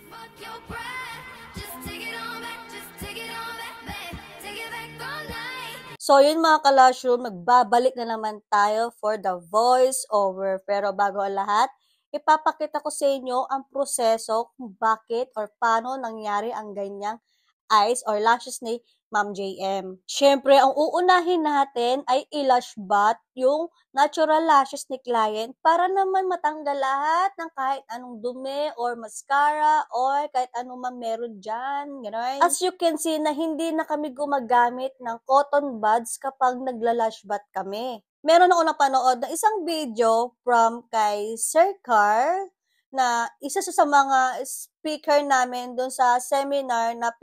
Fuck your pride. Just take it on back. Just take it on back, babe. Take it back all night. So, yun mga ka-Lushroom, magbabalik na naman tayo for the voice over. Pero bago ang lahat, ipapakita ko sa inyo ang proseso kung bakit or paano nangyari ang ganyang eyes or lashes ni Ma'am JM. Siyempre, ang uunahin natin ay i-lash bath yung natural lashes ni client para naman matanggal lahat ng kahit anong dumi or mascara or kahit anong man meron dyan. Ganon. As you can see na hindi na kami gumagamit ng cotton buds kapag nagla-lash bath kami. Meron ako napanood na isang video from kay Sir Carl na isa sa mga speaker namin doon sa seminar na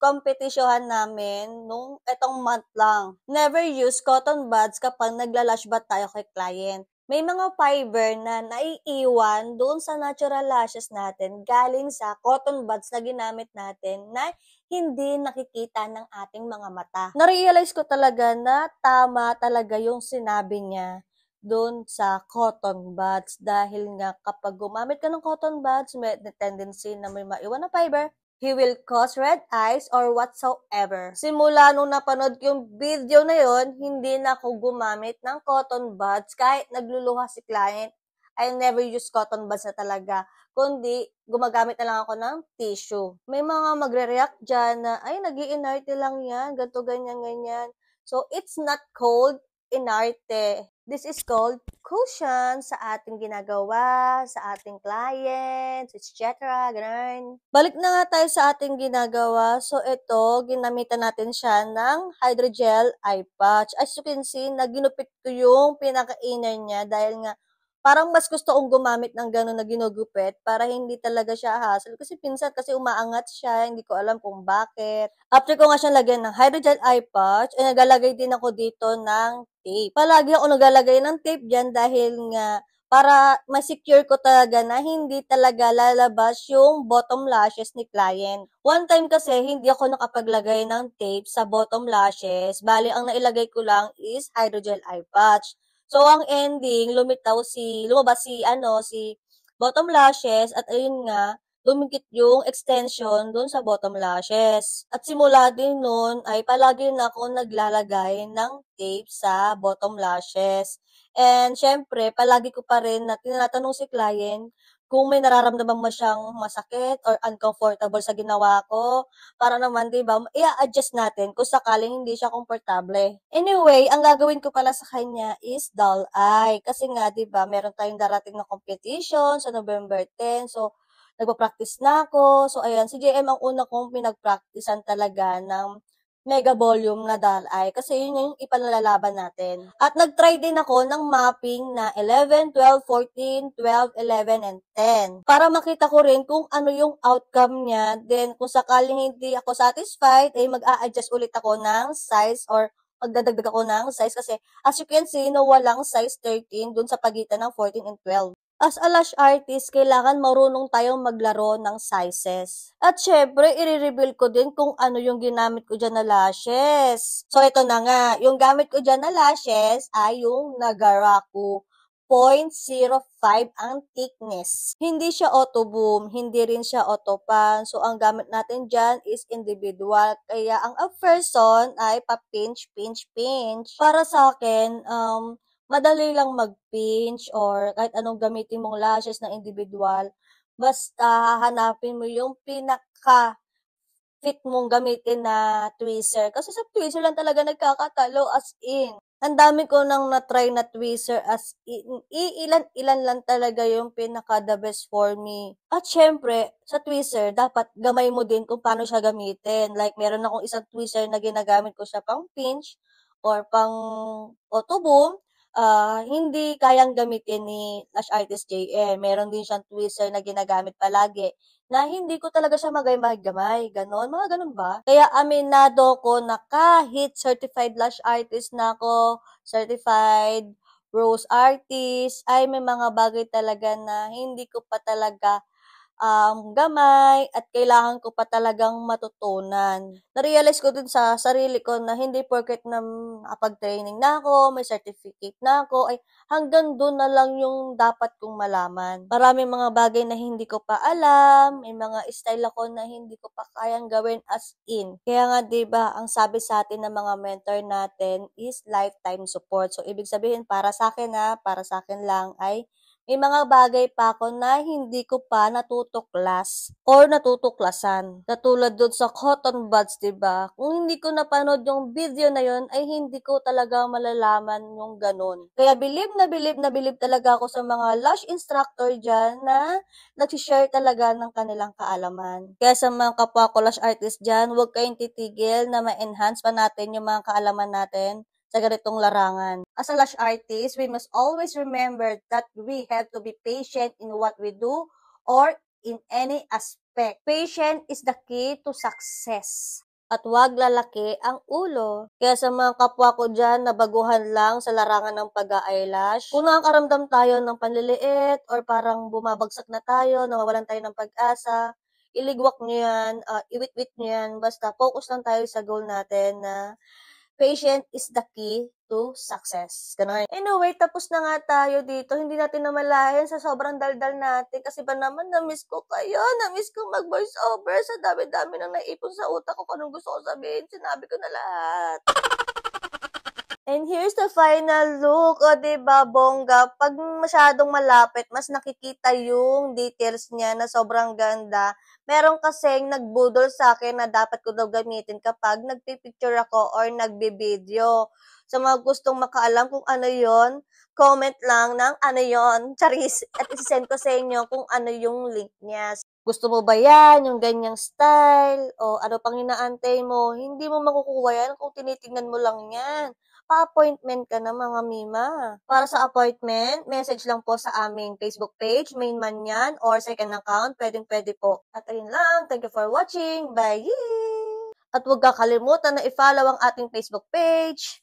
kompetisyohan namin nung etong month lang. Never use cotton buds kapag nagla-lash bath tayo kay client. May mga fiber na naiiwan doon sa natural lashes natin galing sa cotton buds na ginamit natin na hindi nakikita ng ating mga mata. Na-realize ko talaga na tama talaga yung sinabi niya doon sa cotton buds dahil nga kapag gumamit ka ng cotton buds, may tendency na may maiwan na fiber, he will cause red eyes or whatsoever. Simula nung napanood ko yung video na yon, hindi na ako gumamit ng cotton buds kahit nagluluha si client. I never use cotton buds na talaga, kundi gumagamit na lang ako ng tissue. May mga magre-react dyan na, ay, nag-i-inarte lang yan, ganito, ganyan, ganyan. So, it's not called inarte. This is called cushion sa ating ginagawa, sa ating clients, etc. Ganun. Balik na nga tayo sa ating ginagawa. So, ito, ginamitan natin siya ng hydrogel eye patch. As you can see, naginupit ko yung pinaka-inner niya dahil nga parang mas gusto kong gumamit ng gano'n na ginugupit para hindi talaga siya hassle. Kasi pinsan kasi umaangat siya, hindi ko alam kung bakit. After ko nga siya lagyan ng hydrogel eye patch, nagalagay din ako dito ng tape. Palagi ako nagalagay ng tape dyan dahil nga para ma-secure ko talaga na hindi talaga lalabas yung bottom lashes ni client. One time kasi, hindi ako nakapaglagay ng tape sa bottom lashes. Bali, ang nailagay ko lang is hydrogel eye patch. So, ang ending, lumabas si bottom lashes at ayun nga, dumikit yung extension dun sa bottom lashes. At simula din nun ay palagi na ako naglalagay ng tape sa bottom lashes. And syempre, palagi ko pa rin na tinatanong si client kung may nararamdaman mo siyang masakit or uncomfortable sa ginawa ko, para naman, di ba, i-adjust natin kung sakaling hindi siya komportable. Anyway, ang gagawin ko pala sa kanya is dull eye. Kasi nga, di ba, meron tayong darating na competition sa November 10. So, nagpa-practice na ako. So, ayan, si JM ang una kong pinag-practicean talaga ng mega volume na dull eye kasi yun yung ipanlalaban natin. At nag-try din ako ng mapping na 11, 12, 14, 12, 11, and 10. Para makita ko rin kung ano yung outcome niya. Then, kung sakaling hindi ako satisfied, ay mag-a-adjust ulit ako ng size or magdadagdag ako ng size kasi as you can see, no, walang size 13 dun sa pagitan ng 14 and 12. As a lash artist, kailangan marunong tayong maglaro ng sizes. At syempre, i-reveal ko din kung ano yung ginamit ko dyan na lashes. So, ito na nga. Yung gamit ko dyan na lashes ay yung Nagaraku 0.05 ang thickness. Hindi siya auto boom, hindi rin siya auto pan. So, ang gamit natin dyan is individual. Kaya, ang a person ay pa-pinch, pinch, pinch. Para sa akin, madali lang mag-pinch or kahit anong gamitin mong lashes na individual. Basta hahanapin mo yung pinaka-fit mong gamitin na tweezer. Kasi sa tweezer lang talaga nagkakatalo as in. Ang dami ko nang na-try na tweezer as in. Ilan lang talaga yung pinaka-the best for me. At syempre, sa tweezer, dapat gamay mo din kung paano siya gamitin. Like, meron akong isang tweezer na ginagamit ko siya pang pinch or pang auto boom. Hindi kayang gamitin ni Lash Artist JM. Meron din siyang tweezer na ginagamit palagi na hindi ko talaga siya magamay-gamay. Ganon, mga ganon ba? Kaya aminado ko na kahit certified lash artist na ako, certified rose artist, ay may mga bagay talaga na hindi ko pa talaga gamay at kailangan ko pa talagang matutunan. Na-realize ko din sa sarili ko na hindi porket na nakapag-training na ako, may certificate na ako, ay hanggang doon na lang yung dapat kong malaman. Maraming mga bagay na hindi ko pa alam, may mga style ako na hindi ko pa kayang gawin as in. Kaya nga 'di ba, ang sabi sa atin ng mga mentor natin is lifetime support. So ibig sabihin para sa akin para sa akin lang ay may mga bagay pa ako na hindi ko pa natutuklas or natutuklasan. Katulad doon sa cotton buds, 'di ba? Kung hindi ko napanood yung video na yon ay hindi ko talaga malalaman yung ganun. Kaya bilib talaga ako sa mga lash instructor diyan na nagsi-share talaga ng kanilang kaalaman. Kaya sa mga kapwa ko lash artist diyan, huwag kayong titigil na ma-enhance pa natin yung mga kaalaman natin sa ganitong larangan. As a lash artist, we must always remember that we have to be patient in what we do or in any aspect. Patience is the key to success. At huwag lalaki ang ulo. Kaya sa mga kapwa ko dyan na baguhan lang sa larangan ng pag-eyelash, kung nakakaramdam tayo ng panliliit or parang bumabagsak na tayo, nawawalan tayo ng pag-asa, iligwak nyo yan, iwit-wit nyo yan, basta focus lang tayo sa goal natin na patient is the key to success. Ganun. Anyway, tapos na nga tayo dito. Hindi natin namalayan sa sobrang daldal natin. Kasi ba naman, na-miss ko kayo. Na-miss ko mag-voice over. Sa dami-dami nang naipon sa utak ko. Kung anong gusto ko sabihin, sinabi ko na lahat. And here's the final look. O, diba, bongga? Pag masyadong malapit, mas nakikita yung details niya na sobrang ganda. Meron kasing nagbudol sa akin na dapat ko daw gamitin kapag nagpipicture ako or nagbe-video. Sa mga gustong makaalam kung ano yon, comment lang ng ano yon, charis. At isisend ko sa inyo kung ano yung link niya. Gusto mo ba yan, yung ganyang style? O ano pang inaantay mo? Hindi mo makukuha yan kung tinitingnan mo lang yan. Pa-appointment ka na mga mima. Para sa appointment, message lang po sa aming Facebook page, main man yan, or second account, pwedeng-pwede po. At ayun lang, thank you for watching, bye! At huwag kakalimutan na i-follow ang ating Facebook page.